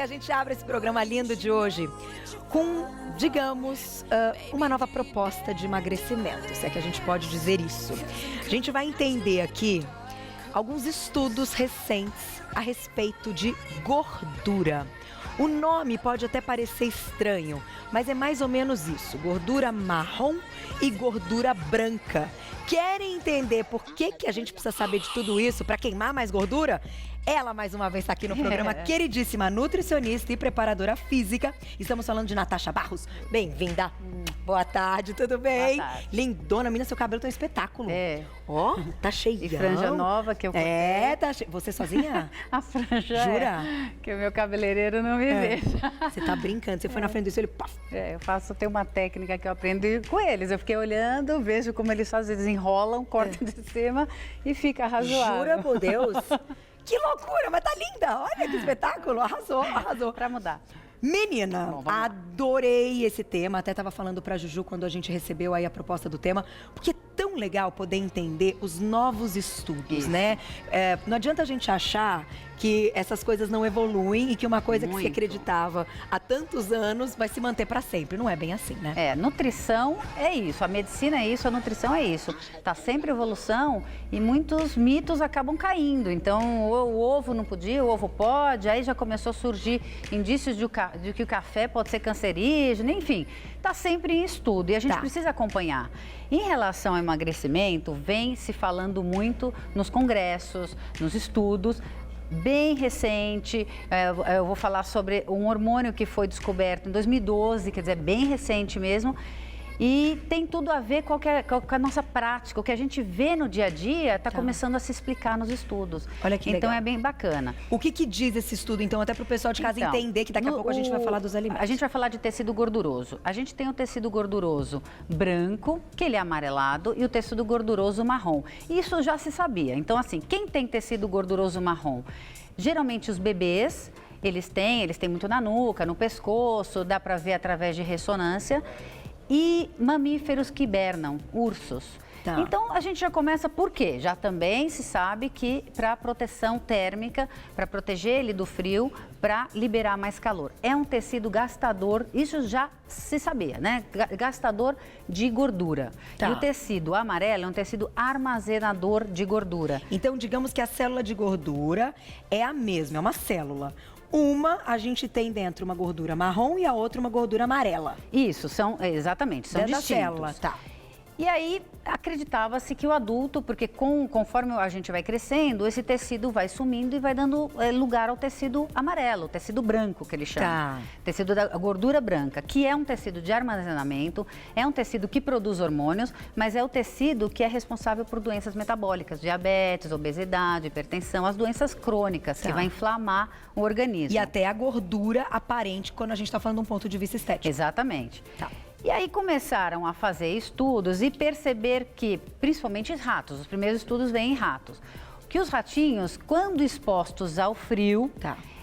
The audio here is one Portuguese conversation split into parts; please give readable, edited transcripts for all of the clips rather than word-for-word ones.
a gente abre esse programa lindo de hoje com, digamos, uma nova proposta de emagrecimento, se é que a gente pode dizer isso. A gente vai entender aqui alguns estudos recentes a respeito de gordura. O nome pode até parecer estranho, mas é mais ou menos isso: gordura marrom e gordura branca. Querem entender por que a gente precisa saber de tudo isso para queimar mais gordura? Ela, mais uma vez, está aqui no programa, queridíssima nutricionista e preparadora física. Estamos falando de Natasha Barros. Bem-vinda. Boa tarde, tudo bem? Boa tarde. Lindona, menina, seu cabelo tá um espetáculo. É. Ó, tá cheio. E franja nova que eu cortei. É, tá cheio. Você sozinha? A franja Jura? que o meu cabeleireiro não me deixa. Você tá brincando, você foi na frente do espelho, paf. Eu tenho uma técnica que eu aprendi com eles. Eu fiquei olhando, vejo como eles fazem, eles enrolam, cortam de cima e fica razoável. Jura, por Deus? Que loucura, mas tá linda. Olha que espetáculo. Arrasou, arrasou. Pra mudar. Menina, Bom, vamos lá. adorei esse tema. Até tava falando pra Juju quando a gente recebeu aí a proposta do tema, porque é tão legal poder entender os novos estudos, Isso. né? Não adianta a gente achar que essas coisas não evoluem e que uma coisa que se Muito. acreditava há tantos anos vai se manter pra sempre. Não é bem assim, né? Nutrição é isso, a medicina é isso, a nutrição é isso. Tá sempre em evolução e muitos mitos acabam caindo. Então, o ovo não podia, o ovo pode, aí já começou a surgir indícios de que o café pode ser cancerígeno, enfim, tá sempre em estudo e a gente precisa acompanhar. Em relação ao emagrecimento, vem se falando muito nos congressos, nos estudos. Bem recente, eu vou falar sobre um hormônio que foi descoberto em 2012, quer dizer, bem recente mesmo, e tem tudo a ver com a nossa prática, o que a gente vê no dia a dia está começando a se explicar nos estudos. Olha que legal. Então é bem bacana. O que diz esse estudo, então, até pro pessoal de casa entender que daqui a pouco a gente vai falar dos alimentos. A gente vai falar de tecido gorduroso. A gente tem o tecido gorduroso branco, que ele é amarelado, e o tecido gorduroso marrom. Isso já se sabia. Então, assim, quem tem tecido gorduroso marrom? Geralmente os bebês, eles têm muito na nuca, no pescoço, dá para ver através de ressonância. E mamíferos que hibernam, ursos. Tá. Então, a gente já começa por quê? Já também se sabe que para proteção térmica, para proteger ele do frio, para liberar mais calor. É um tecido gastador, isso já se sabia, né? Gastador de gordura. Tá. E o tecido amarelo é um tecido armazenador de gordura. Então, digamos que a célula de gordura é a mesma, é uma célula. Uma, a gente tem dentro uma gordura marrom e a outra uma gordura amarela. Isso, exatamente, são Dentro da distintos. célula, tá. E aí, acreditava-se que o adulto, porque conforme a gente vai crescendo, esse tecido vai sumindo e vai dando lugar ao tecido amarelo, o tecido branco que ele chama. Tá. Tecido da gordura branca, que é um tecido de armazenamento, é um tecido que produz hormônios, mas é o tecido que é responsável por doenças metabólicas, diabetes, obesidade, hipertensão, as doenças crônicas, que vai inflamar o organismo. E até a gordura aparente quando a gente está falando de um ponto de vista estético. Exatamente. Tá. E aí começaram a fazer estudos e perceber que, principalmente os ratos, os primeiros estudos vêm em ratos, que os ratinhos, quando expostos ao frio,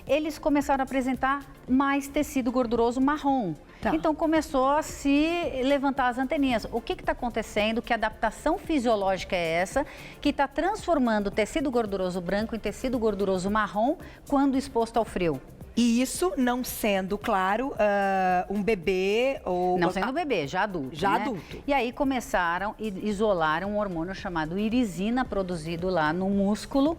eles começaram a apresentar mais tecido gorduroso marrom. Tá. Então começou a se levantar as anteninhas. O que está acontecendo? Que adaptação fisiológica é essa que está transformando o tecido gorduroso branco em tecido gorduroso marrom quando exposto ao frio? E isso não sendo, claro, um bebê ou... Não sendo bebê, já adulto. Já né? adulto. E aí começaram e isolaram um hormônio chamado irisina, produzido lá no músculo,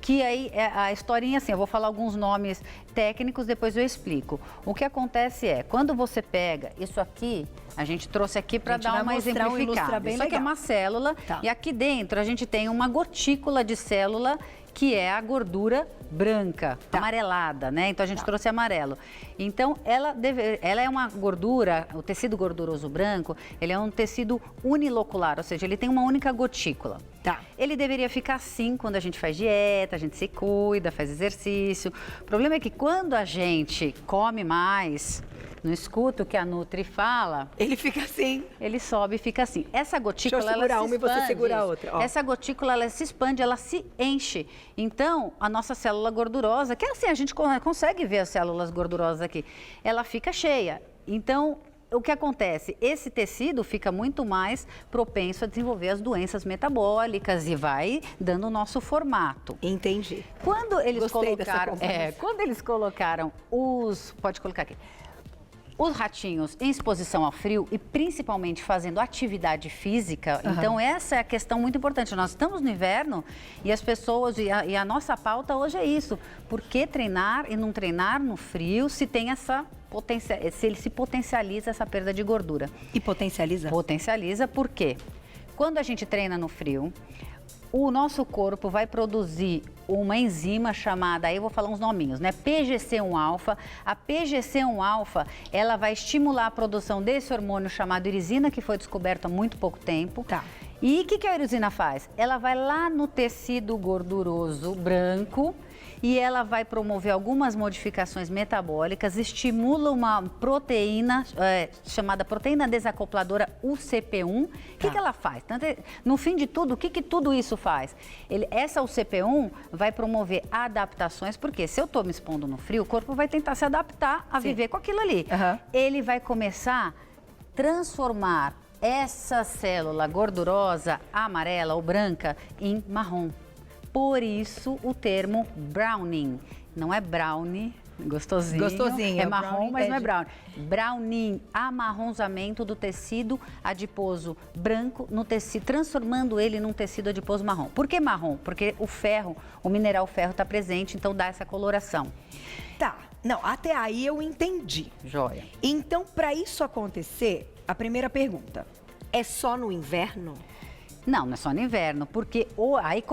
que aí a historinha assim, eu vou falar alguns nomes técnicos, depois eu explico. O que acontece é, quando você pega isso aqui, a gente trouxe aqui para dar uma exemplificada. Bem isso aqui é legal. uma célula e aqui dentro a gente tem uma gotícula de célula que é a gordura branca, amarelada, né? Então a gente trouxe amarelo. Então ela é uma gordura, o tecido gorduroso branco, ele é um tecido unilocular, ou seja, ele tem uma única gotícula. Tá. Ele deveria ficar assim quando a gente faz dieta, a gente se cuida, faz exercício. O problema é que quando a gente come mais, não escuta o que a Nutri fala, Ele fica assim. ele sobe e fica assim. Essa gotícula, Deixa eu segurar ela se uma e você expande, segura a outra, ó. Essa gotícula, ela se expande, ela se enche. Então, a nossa célula gordurosa, que é assim, a gente consegue ver as células gordurosas aqui, ela fica cheia. Então, o que acontece? Esse tecido fica muito mais propenso a desenvolver as doenças metabólicas e vai dando o nosso formato. Entendi. Quando eles Gostei dessa colocaram, comparação. quando eles colocaram pode colocar aqui, os ratinhos em exposição ao frio e principalmente fazendo atividade física, então essa é a questão muito importante. Nós estamos no inverno e as pessoas, e a nossa pauta hoje é isso. Por que treinar e não treinar no frio se tem se ele se potencializa essa perda de gordura? E potencializa? Potencializa porque quando a gente treina no frio, o nosso corpo vai produzir uma enzima chamada, aí eu vou falar uns nominhos, né? PGC1-alfa. A PGC1-alfa, ela vai estimular a produção desse hormônio chamado irisina, que foi descoberto há muito pouco tempo. Tá. E o que a irisina faz? Ela vai lá no tecido gorduroso branco e ela vai promover algumas modificações metabólicas, estimula uma proteína chamada proteína desacopladora UCP1. O que ela faz? No fim de tudo, o que tudo isso faz? Essa UCP1 vai promover adaptações, porque se eu estou me expondo no frio, o corpo vai tentar se adaptar a viver com aquilo ali. Ele vai começar a transformar essa célula gordurosa, amarela ou branca, em marrom. Por isso o termo browning. Não é brownie, gostosinho. Gostosinho. É marrom, mas não é brownie. Browning, amarronzamento do tecido adiposo branco no tecido, transformando ele num tecido adiposo marrom. Por que marrom? Porque o ferro, o mineral ferro está presente, então dá essa coloração. Tá. Não, até aí eu entendi. Joia. Então, para isso acontecer, a primeira pergunta, é só no inverno? Não, não é só no inverno, porque aí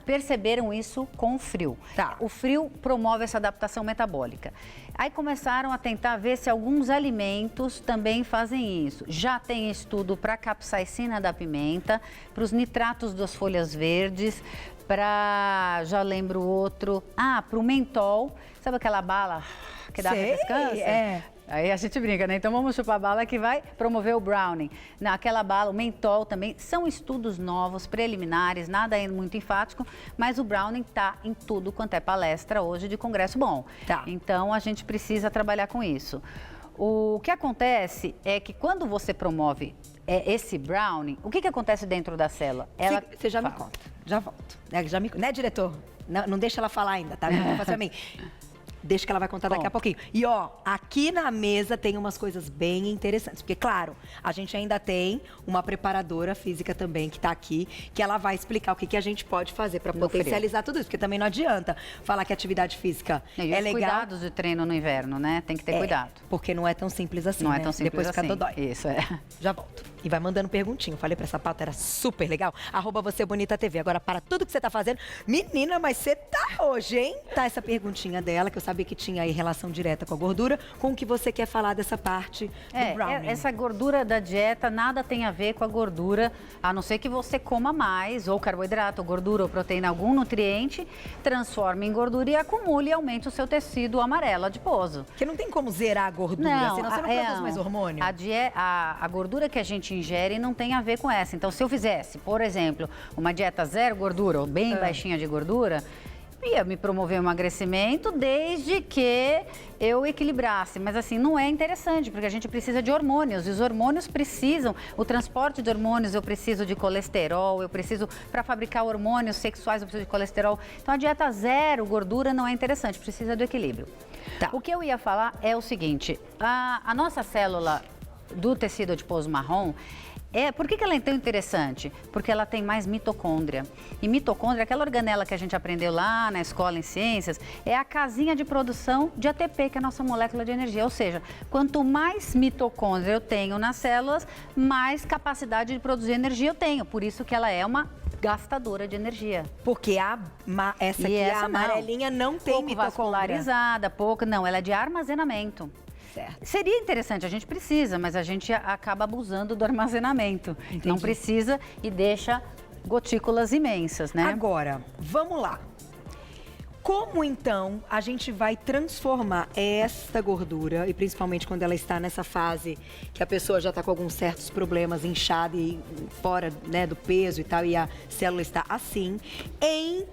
perceberam isso com o frio. Tá. O frio promove essa adaptação metabólica. Aí começaram a tentar ver se alguns alimentos também fazem isso. Já tem estudo para a capsaicina da pimenta, para os nitratos das folhas verdes, já lembro outro, para o mentol. Sabe aquela bala que dá refrescância? É. Aí a gente brinca, né? Então vamos chupar a bala que vai promover o browning. Aquela bala, o mentol também, são estudos novos, preliminares, nada ainda muito enfático, mas o browning está em tudo quanto é palestra hoje de congresso bom. Tá. Então a gente precisa trabalhar com isso. O que acontece é que quando você promove esse browning, o que acontece dentro da célula? Você já me conta, já volto. Né, diretor? Não deixa ela falar ainda, tá? Pra mim. Deixa que ela vai contar daqui a pouquinho. E ó, aqui na mesa tem umas coisas bem interessantes. Porque, claro, a gente ainda tem uma preparadora física também que tá aqui, que ela vai explicar o que a gente pode fazer para potencializar tudo isso. Porque também não adianta falar que atividade física é legal. Cuidados de treino no inverno, né? Tem que ter cuidado. Porque não é tão simples assim, Não né? é tão simples Depois assim. fica dodói. Isso, é. Já volto. E vai mandando perguntinho. Falei pra essa pauta, era super legal. @VocêBonitaTV. Agora, para tudo que você tá fazendo. Menina, mas você tá hoje, hein? Tá essa perguntinha dela, que eu sabia que tinha aí relação direta com a gordura. Com o que você quer falar dessa parte do browning? Essa gordura da dieta nada tem a ver com a gordura, a não ser que você coma mais, ou carboidrato, ou gordura, ou proteína, algum nutriente, transforme em gordura e acumule e aumente o seu tecido amarelo adiposo. Porque não tem como zerar a gordura, senão você não produz mais hormônio. A gordura que a gente ingere não tem a ver com essa. Então, se eu fizesse, por exemplo, uma dieta zero gordura ou bem baixinha de gordura, ia me promover o emagrecimento desde que eu equilibrasse. Mas assim, não é interessante, porque a gente precisa de hormônios. E os hormônios precisam, o transporte de hormônios, eu preciso de colesterol, para fabricar hormônios sexuais, eu preciso de colesterol. Então, a dieta zero gordura não é interessante, precisa do equilíbrio. Tá. O que eu ia falar é o seguinte, a nossa célula do tecido adiposo marrom, por que ela é tão interessante? Porque ela tem mais mitocôndria. E mitocôndria, aquela organela que a gente aprendeu lá na escola em ciências, é a casinha de produção de ATP, que é a nossa molécula de energia. Ou seja, quanto mais mitocôndria eu tenho nas células, mais capacidade de produzir energia eu tenho. Por isso que ela é uma gastadora de energia. Porque essa aqui, a amarelinha, não tem pouco mitocôndria. vascularizada, não, ela é de armazenamento. Certo. Seria interessante, a gente precisa, mas a gente acaba abusando do armazenamento. Entendi. Não precisa e deixa gotículas imensas, né? Agora, vamos lá. Como então a gente vai transformar esta gordura, e principalmente quando ela está nessa fase que a pessoa já está com alguns certos problemas, inchada e fora, né, do peso e tal, e a célula está assim, em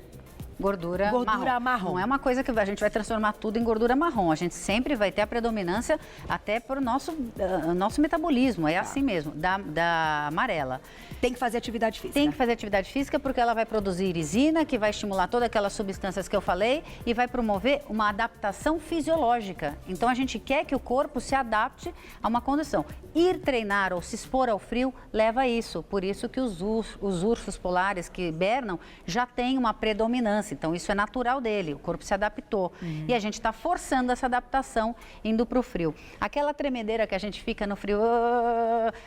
gordura marrom. Não é uma coisa que a gente vai transformar tudo em gordura marrom. A gente sempre vai ter a predominância até para o nosso metabolismo. É assim mesmo, da amarela. Tem que fazer atividade física. Tem que fazer atividade física porque ela vai produzir irisina, que vai estimular todas aquelas substâncias que eu falei e vai promover uma adaptação fisiológica. Então, a gente quer que o corpo se adapte a uma condição. Ir treinar ou se expor ao frio leva a isso. Por isso que os ursos polares que hibernam já têm uma predominância. Então, isso é natural dele. O corpo se adaptou. E a gente está forçando essa adaptação indo para o frio. Aquela tremedeira que a gente fica no frio...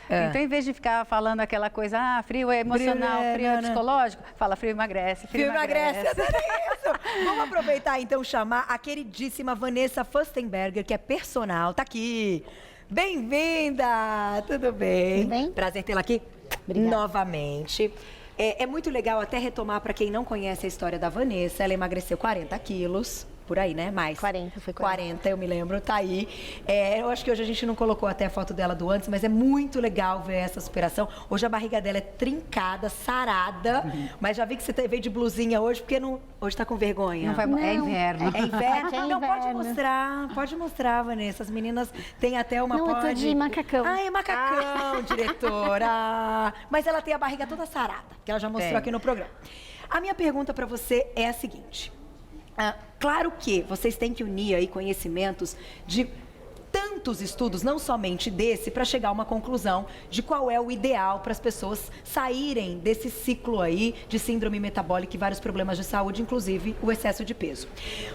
Então, em vez de ficar falando aquela coisa... frio é emocional, frio é psicológico. Fala, frio emagrece, frio emagrece. Isso. Vamos aproveitar, então, chamar a queridíssima Vanessa Furstenberger, que é personal. Tá aqui. Bem-vinda! Tudo bem? Tudo bem? Prazer tê-la aqui. Obrigada. Novamente. É muito legal até retomar, para quem não conhece a história da Vanessa. Ela emagreceu 40 quilos. Por aí, né? Mais. 40, foi 40, eu me lembro, tá aí. Eu acho que hoje a gente não colocou até a foto dela do antes, mas é muito legal ver essa superação. Hoje a barriga dela é trincada, sarada, mas já vi que você veio de blusinha hoje, porque hoje tá com vergonha. Não vai, Não. É inverno. É inverno? Aqui é Não, inverno. pode mostrar, Vanessa. As meninas têm até uma Não, eu tô de macacão. Ah, é macacão, diretora. Mas ela tem a barriga toda sarada, que ela já mostrou aqui no programa. A minha pergunta para você é a seguinte. Claro que vocês têm que unir aí conhecimentos de tantos estudos, não somente desse, para chegar a uma conclusão de qual é o ideal para as pessoas saírem desse ciclo aí de síndrome metabólica e vários problemas de saúde, inclusive o excesso de peso.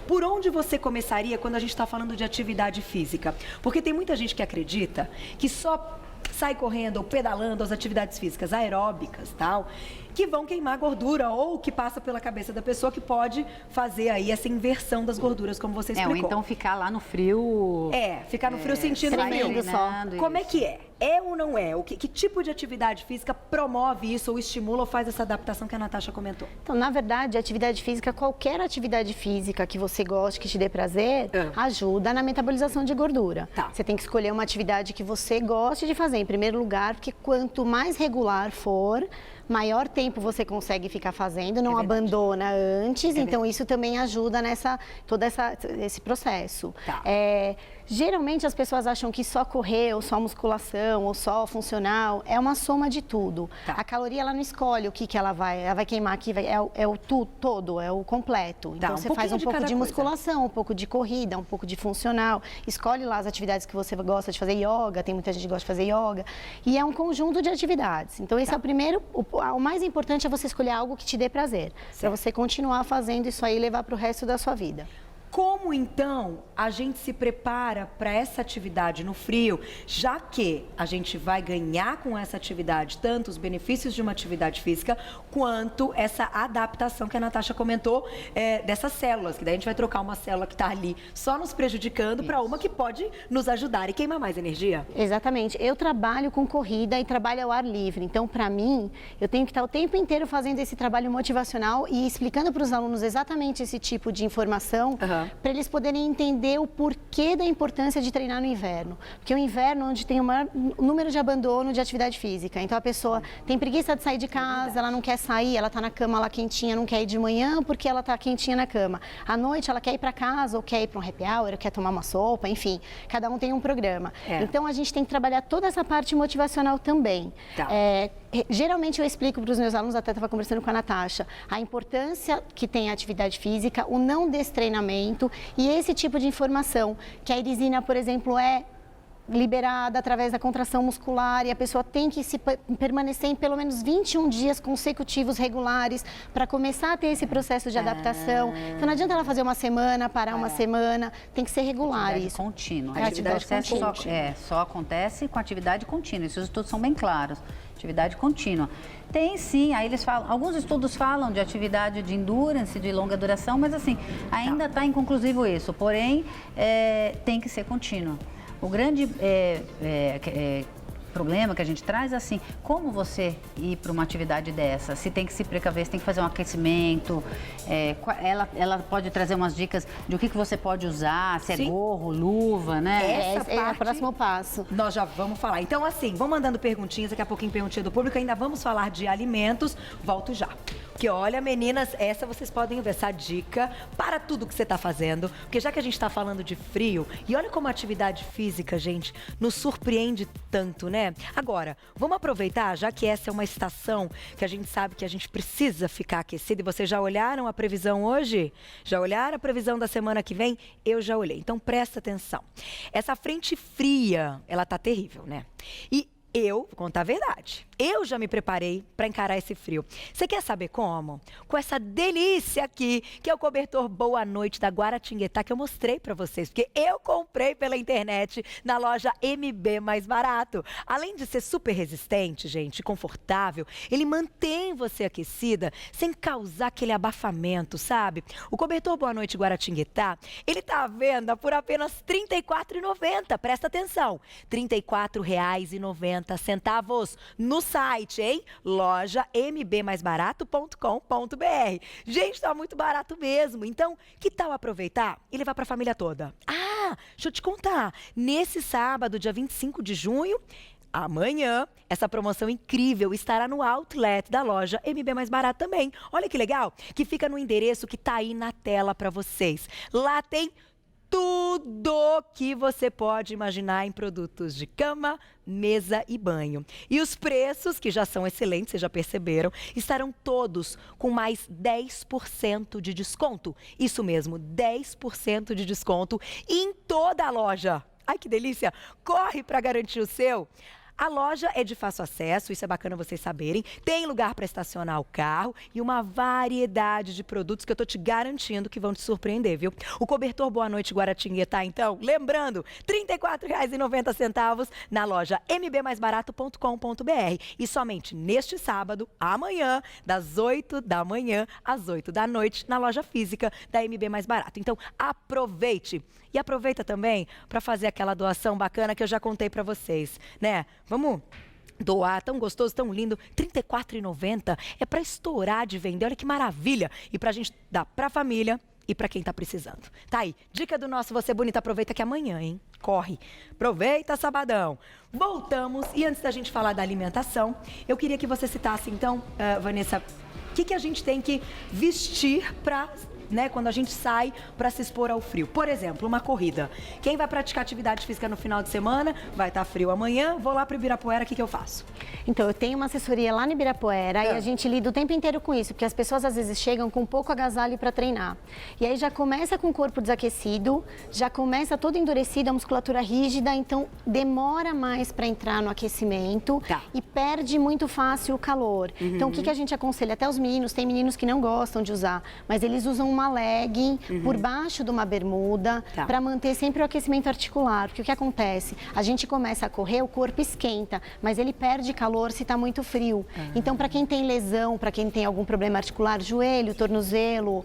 Por onde você começaria quando a gente está falando de atividade física? Porque tem muita gente que acredita que só sai correndo ou pedalando as atividades físicas aeróbicas, tal, que vão queimar gordura ou que passa pela cabeça da pessoa que pode fazer aí essa inversão das gorduras, como você explicou. Ou então ficar lá no frio. Ficar no frio sentindo frio. só. Como é que é? É ou não é? Que tipo de atividade física promove isso ou estimula ou faz essa adaptação que a Natasha comentou? Então, na verdade, atividade física, qualquer atividade física que você goste, que te dê prazer, ajuda na metabolização de gordura. Tá. Você tem que escolher uma atividade que você goste de fazer, em primeiro lugar, porque quanto mais regular for, maior tempo você consegue ficar fazendo, não abandona antes, então isso também ajuda nessa esse processo. Tá. Geralmente as pessoas acham que só correr, ou só musculação, ou só funcional, é uma soma de tudo. Tá. A caloria, ela não escolhe o que ela vai queimar aqui, é o todo, é o completo. Então você faz um pouco de musculação, um pouco de corrida, um pouco de funcional, escolhe lá as atividades que você gosta de fazer, yoga, tem muita gente que gosta de fazer yoga, e é um conjunto de atividades. Então esse é o primeiro, o mais importante é você escolher algo que te dê prazer, para você continuar fazendo isso aí e levar para o resto da sua vida. Como, então, a gente se prepara para essa atividade no frio, já que a gente vai ganhar com essa atividade tanto os benefícios de uma atividade física, quanto essa adaptação que a Natasha comentou dessas células, que daí a gente vai trocar uma célula que está ali só nos prejudicando para uma que pode nos ajudar e queimar mais energia? Exatamente. Eu trabalho com corrida e trabalho ao ar livre. Então, para mim, eu tenho que estar o tempo inteiro fazendo esse trabalho motivacional e explicando para os alunos exatamente esse tipo de informação, para eles poderem entender o porquê da importância de treinar no inverno. Porque o inverno é onde tem o maior número de abandono de atividade física. Então, a pessoa tem preguiça de sair de casa, ela não quer sair, ela está na cama lá quentinha, não quer ir de manhã porque ela está quentinha na cama. À noite, ela quer ir para casa, ou quer ir para um happy hour, ou quer tomar uma sopa, enfim. Cada um tem um programa. Então, a gente tem que trabalhar toda essa parte motivacional também. Tá. Geralmente, eu explico para os meus alunos, até estava conversando com a Natasha, a importância que tem a atividade física, o não destreinamento e esse tipo de informação, que a irisina, por exemplo, é liberada através da contração muscular e a pessoa tem que permanecer em pelo menos 21 dias consecutivos regulares para começar a ter esse processo de adaptação. Então não adianta ela fazer uma semana, parar uma semana, tem que ser regular atividade isso. Contínua. Atividade contínua. Só acontece com atividade contínua, esses estudos são bem claros. Atividade contínua. Tem sim, aí eles falam, alguns estudos falam de atividade de endurance, de longa duração, mas assim, ainda está inconclusivo isso, porém, tem que ser contínua. O grande problema que a gente traz, assim, como você ir para uma atividade dessa? Se tem que se precaver, se tem que fazer um aquecimento, ela pode trazer umas dicas de o que você pode usar, se é gorro, luva, né? Esse é o próximo passo. Nós já vamos falar. Então, assim, vão mandando perguntinhas, daqui a pouquinho perguntinha do público, ainda vamos falar de alimentos. Volto já. Porque olha, meninas, essa vocês podem ver, essa dica para tudo que você está fazendo. Porque já que a gente está falando de frio, e olha como a atividade física, gente, nos surpreende tanto, né? Agora, vamos aproveitar, já que essa é uma estação que a gente sabe que a gente precisa ficar aquecido. E vocês já olharam a previsão hoje? Já olharam a previsão da semana que vem? Eu já olhei. Então, presta atenção. Essa frente fria, ela tá terrível, né? E vou contar a verdade, eu já me preparei para encarar esse frio. Você quer saber como? Com essa delícia aqui, que é o cobertor Boa Noite da Guaratinguetá, que eu mostrei para vocês, porque eu comprei pela internet na loja MB Mais Barato. Além de ser super resistente, gente, confortável, ele mantém você aquecida sem causar aquele abafamento, sabe? O cobertor Boa Noite Guaratinguetá, ele tá à venda por apenas R$ 34,90. Presta atenção, R$ 34,90 no site, hein? Loja mbmaisbarato.com.br. Gente, tá muito barato mesmo. Então, que tal aproveitar e levar pra família toda? Ah, deixa eu te contar. Nesse sábado, dia 25 de junho, amanhã, essa promoção incrível estará no outlet da loja MB Mais Barato também. Olha que legal, que fica no endereço que tá aí na tela pra vocês. Lá tem tudo que você pode imaginar em produtos de cama, mesa e banho. E os preços, que já são excelentes, vocês já perceberam, estarão todos com mais 10% de desconto. Isso mesmo, 10% de desconto em toda a loja. Ai, que delícia! Corre para garantir o seu! A loja é de fácil acesso, isso é bacana vocês saberem. Tem lugar para estacionar o carro e uma variedade de produtos que eu tô te garantindo que vão te surpreender, viu? O cobertor Boa Noite Guaratinguetá, então, lembrando, R$ 34,90 na loja mbmaisbarato.com.br. E somente neste sábado, amanhã, das 8 da manhã às 8 da noite, na loja física da MB Mais Barato. Então, aproveite! E aproveita também para fazer aquela doação bacana que eu já contei para vocês, né? Vamos doar, tão gostoso, tão lindo, R$ 34,90. É para estourar de vender, olha que maravilha. E para a gente dar para a família e para quem tá precisando. Tá aí, dica do nosso Você Bonita, aproveita que é amanhã, hein? Corre, aproveita sabadão. Voltamos, e antes da gente falar da alimentação, eu queria que você citasse então, Vanessa, o que a gente tem que vestir para... né, quando a gente sai para se expor ao frio. Por exemplo, uma corrida. Quem vai praticar atividade física no final de semana, vai estar frio amanhã, vou lá para o Ibirapuera, o que eu faço? Então, eu tenho uma assessoria lá no Ibirapuera e a gente lida o tempo inteiro com isso, porque as pessoas às vezes chegam com pouco agasalho para treinar. E aí já começa com o corpo desaquecido, já começa todo endurecido, a musculatura rígida, então demora mais para entrar no aquecimento e perde muito fácil o calor. Então, o que a gente aconselha? Até os meninos, tem meninos que não gostam de usar, mas eles usam uma legging por baixo de uma bermuda para manter sempre o aquecimento articular. Porque o que acontece? A gente começa a correr, o corpo esquenta, mas ele perde calor se está muito frio. Então, para quem tem lesão, para quem tem algum problema articular, joelho, tornozelo,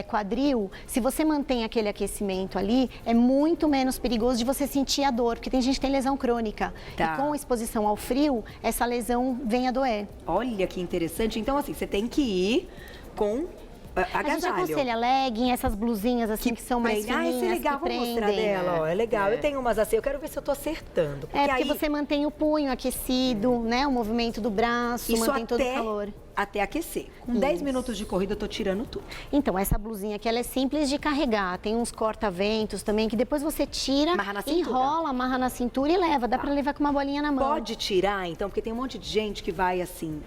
quadril, se você mantém aquele aquecimento ali, é muito menos perigoso de você sentir a dor, porque tem gente que tem lesão crônica. E com a exposição ao frio, essa lesão vem a doer. Olha que interessante. Então, assim, você tem que ir com... A gente aconselha legging, essas blusinhas assim que são mais fininhas, esse é legal, que vou mostrar dela, ó, é legal. Eu tenho umas assim, eu quero ver se eu tô acertando. Porque aí... você mantém o punho aquecido, né, o movimento do braço, isso mantém todo o calor. Até aquecer. Com 10 minutos de corrida eu tô tirando tudo. Então, essa blusinha aqui, ela é simples de carregar. Tem uns corta-ventos também, que depois você tira, enrola, amarra na cintura e leva. Dá pra levar com uma bolinha na mão. Pode tirar, então, porque tem um monte de gente que vai assim,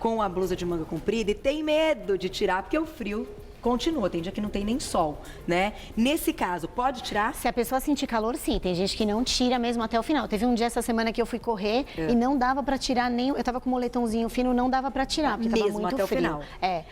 com a blusa de manga comprida e tem medo de tirar, porque o frio continua, tem dia que não tem nem sol, né? Nesse caso, pode tirar? Se a pessoa sentir calor, sim. Tem gente que não tira mesmo até o final. Teve um dia essa semana que eu fui correr e não dava pra tirar nem... Eu tava com um moletomzinho fino, não dava pra tirar, porque tava muito até frio. O final.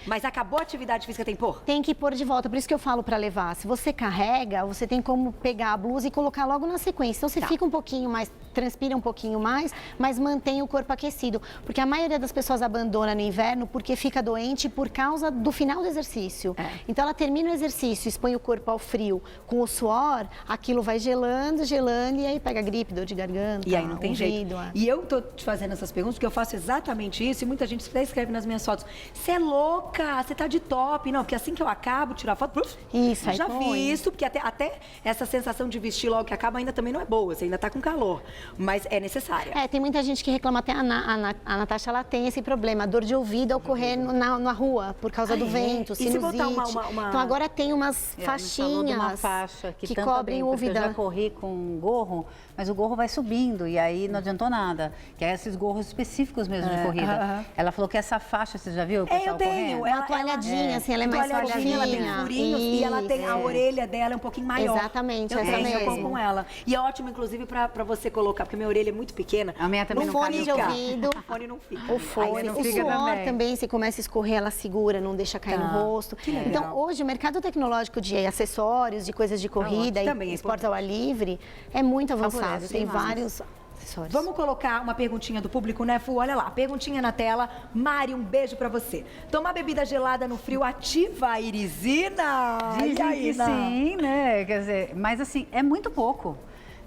Mas acabou a atividade física, tem que pôr? Tem que pôr de volta, por isso que eu falo pra levar. Se você carrega, você tem como pegar a blusa e colocar logo na sequência. Então você fica um pouquinho mais, transpira um pouquinho mais, mas mantém o corpo aquecido. Porque a maioria das pessoas abandona no inverno porque fica doente por causa do final do exercício. Então ela termina o exercício, expõe o corpo ao frio com o suor, aquilo vai gelando, gelando, e aí pega gripe, dor de garganta, e aí não tem jeito. ouvido, E eu tô te fazendo essas perguntas porque eu faço exatamente isso, e muita gente até escreve nas minhas fotos: você é louca, você tá de top. Não, porque assim que eu acabo, tirar a foto, isso, aí já põe. vi isso, porque até essa sensação de vestir logo que acaba ainda também não é boa, você ainda tá com calor, mas é necessária. Tem muita gente que reclama, até a Natasha, ela tem esse problema, dor de ouvido ao correr na rua, por causa do vento, sinusite. E se botar uma... Então agora tem umas faixinhas uma faixa que cobrem o ouvido. Eu já corri com um gorro, mas o gorro vai subindo e aí não adiantou nada. Que é esses gorros específicos mesmo de corrida. Ela falou que essa faixa, você já viu o pessoal eu tenho. correndo? Uma toalhadinha, assim, ela é mais toalhadinha, ela tem furinhos e ela tem a orelha dela é um pouquinho maior. Exatamente, eu essa tenho, mesmo. eu compro com ela. E é ótimo, inclusive, pra você colocar, porque minha orelha é muito pequena. A minha também no não fone cabe. de ouvido. O fone não fica. O fone, o suor também, se começa a escorrer, ela segura, não deixa cair no rosto. Então, hoje, o mercado tecnológico de acessórios, de coisas de corrida e esportes ao ar livre é muito avançado. Tem vários acessórios. Vamos colocar uma perguntinha do público, né, Fu? Olha lá, perguntinha na tela. Mari, um beijo pra você. Tomar bebida gelada no frio ativa a irisina? Dizem que sim, né? Quer dizer, mas assim, é muito pouco.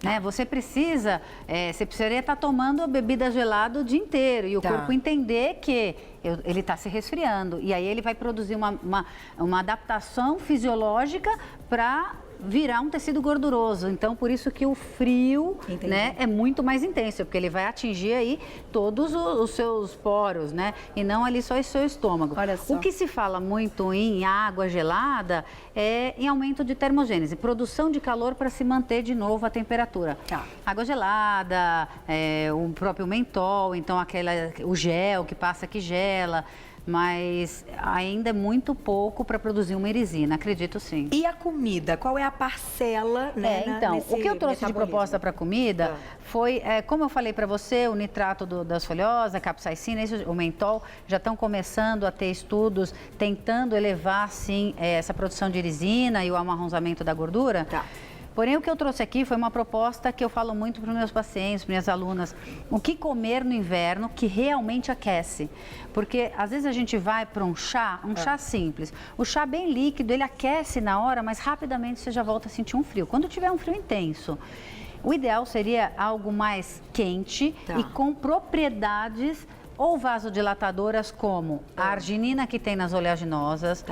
Né? Você precisaria estar tomando a bebida gelada o dia inteiro e o corpo entender que ele está se resfriando. E aí ele vai produzir uma adaptação fisiológica para virar um tecido gorduroso. Então, por isso que o frio, né, é muito mais intenso, porque ele vai atingir aí todos os seus poros, né? E não ali só o seu estômago. Olha só. O que se fala muito em água gelada é em aumento de termogênese, produção de calor para se manter de novo a temperatura. Água gelada, o próprio mentol, então o gel que passa que gela, mas ainda é muito pouco para produzir uma irisina, acredito sim. E a comida? Qual é a parcela, né? Então, o que eu trouxe de proposta para comida foi, como eu falei para você, o nitrato das folhosas, a capsaicina, o mentol, já estão começando a ter estudos tentando elevar, sim, essa produção de irisina e o amarronzamento da gordura. Porém, o que eu trouxe aqui foi uma proposta que eu falo muito para os meus pacientes, para minhas alunas. O que comer no inverno que realmente aquece? Porque às vezes a gente vai para um chá simples. O chá bem líquido, ele aquece na hora, mas rapidamente você já volta a sentir um frio. Quando tiver um frio intenso, o ideal seria algo mais quente e com propriedades ou vasodilatadoras como a arginina que tem nas oleaginosas.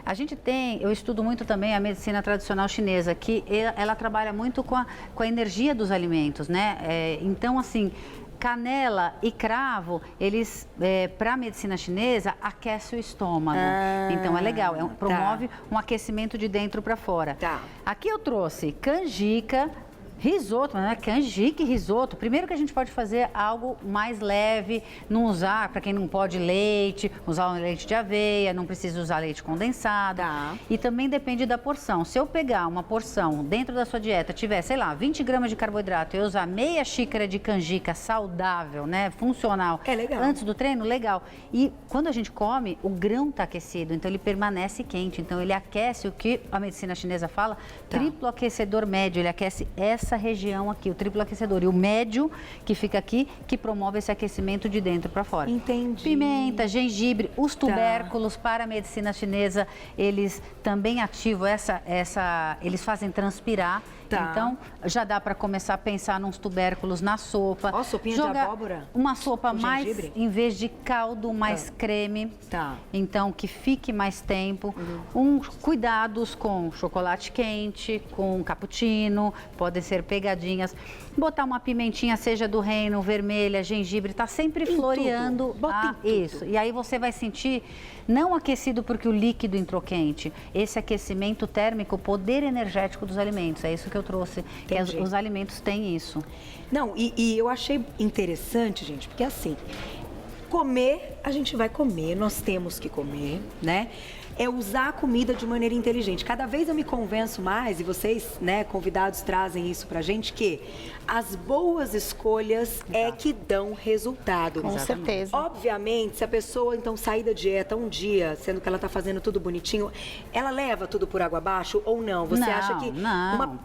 A gente eu estudo muito também a medicina tradicional chinesa, que ela trabalha muito com a energia dos alimentos, né? Então, assim, canela e cravo, eles, para a medicina chinesa, aquece o estômago. Então, é legal, promove um aquecimento de dentro para fora. Aqui eu trouxe canjica, risoto, mas não é canjica e risoto. Primeiro que a gente pode fazer algo mais leve, não usar, para quem não pode leite, usar um leite de aveia, não precisa usar leite condensado. E também depende da porção. Se eu pegar uma porção dentro da sua dieta, tiver, sei lá, 20 gramas de carboidrato e eu usar meia xícara de canjica saudável, né, funcional, antes do treino, legal. E quando a gente come, o grão está aquecido, então ele permanece quente. Então ele aquece o que a medicina chinesa fala, triplo aquecedor médio, ele aquece essa região aqui, o triplo aquecedor, e o médio que fica aqui, que promove esse aquecimento de dentro para fora. Entendi. Pimenta, gengibre, os tubérculos para a medicina chinesa, eles também ativam eles fazem transpirar. Então, já dá para começar a pensar nos tubérculos na sopa. Sopinha de abóbora? Uma sopa mais, gengibre? em vez de caldo, mais creme. Então, que fique mais tempo. Cuidados com chocolate quente, com cappuccino, podem ser pegadinhas. Botar uma pimentinha, seja do reino, vermelha, gengibre, tá sempre floreando. Isso. E aí você vai sentir não aquecido porque o líquido entrou quente. Esse aquecimento térmico, o poder energético dos alimentos. É isso que eu trouxe. Os alimentos têm isso. Não, e eu achei interessante, gente, porque assim, comer, a gente vai comer, nós temos que comer, né? É usar a comida de maneira inteligente. Cada vez eu me convenço mais, e vocês, né, convidados, trazem isso pra gente, que as boas escolhas é que dão resultado. Com certeza. Obviamente, se a pessoa, então, sair da dieta um dia, sendo que ela tá fazendo tudo bonitinho, ela leva tudo por água abaixo ou não? Você acha que... Não.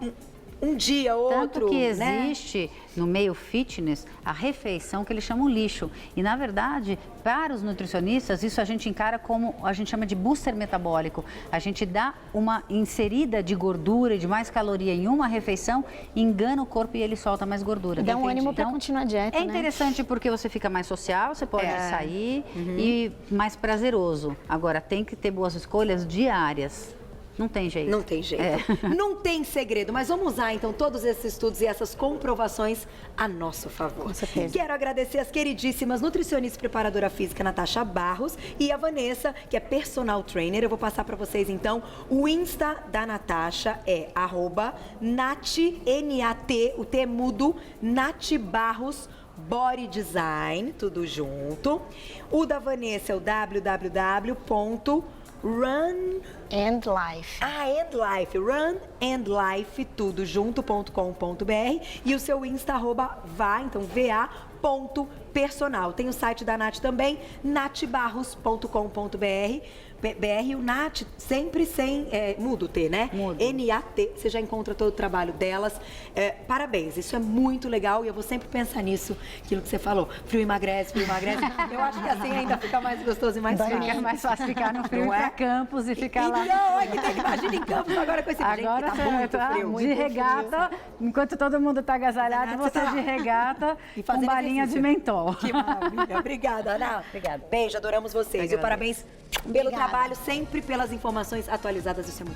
um dia, outro, Tanto que né? existe no meio fitness a refeição que eles chamam lixo. E, na verdade, para os nutricionistas, isso a gente encara como, a gente chama de booster metabólico. A gente dá uma inserida de gordura e de mais caloria em uma refeição, engana o corpo e ele solta mais gordura. Dá um ânimo para continuar a dieta, É né? interessante porque você fica mais social, você pode sair e mais prazeroso. Agora, tem que ter boas escolhas diárias. Não tem jeito. Não tem jeito. Não tem segredo, mas vamos usar então todos esses estudos e essas comprovações a nosso favor. Com certeza. Quero agradecer as queridíssimas nutricionista e preparadora física Natasha Barros e a Vanessa, que é personal trainer. Eu vou passar para vocês então o Insta da Natasha é @Nath, N-A-T, o T é mudo, Nath Barros Body Design, tudo junto. O da Vanessa é o www.run And life. And Life, Run and Life, tudo junto.com.br e o seu Insta então va.personal. Tem o site da Nath também, nathbarros.com.br. O Nath sempre sem, mudo o T, né? Mudo. N-A-T, você já encontra todo o trabalho delas. Parabéns, isso é muito legal e eu vou sempre pensar nisso, aquilo que você falou, frio emagrece. Eu acho que assim ainda fica mais gostoso e mais fácil. Fica mais fácil ficar no frio, Não ir é? pra Campos e ficar lá. Não, imagina em Campos agora com esse Agora gente, tá você muito tá frio, de muito regata, enquanto todo mundo tá agasalhado, Agasalhado, você você tá de regata E com fazendo balinha de exercício. mentol. Que maravilha. Obrigada, Ana. Obrigada. Beijo, adoramos vocês. E Agradeço. parabéns pelo Obrigada. trabalho, sempre pelas informações atualizadas do seu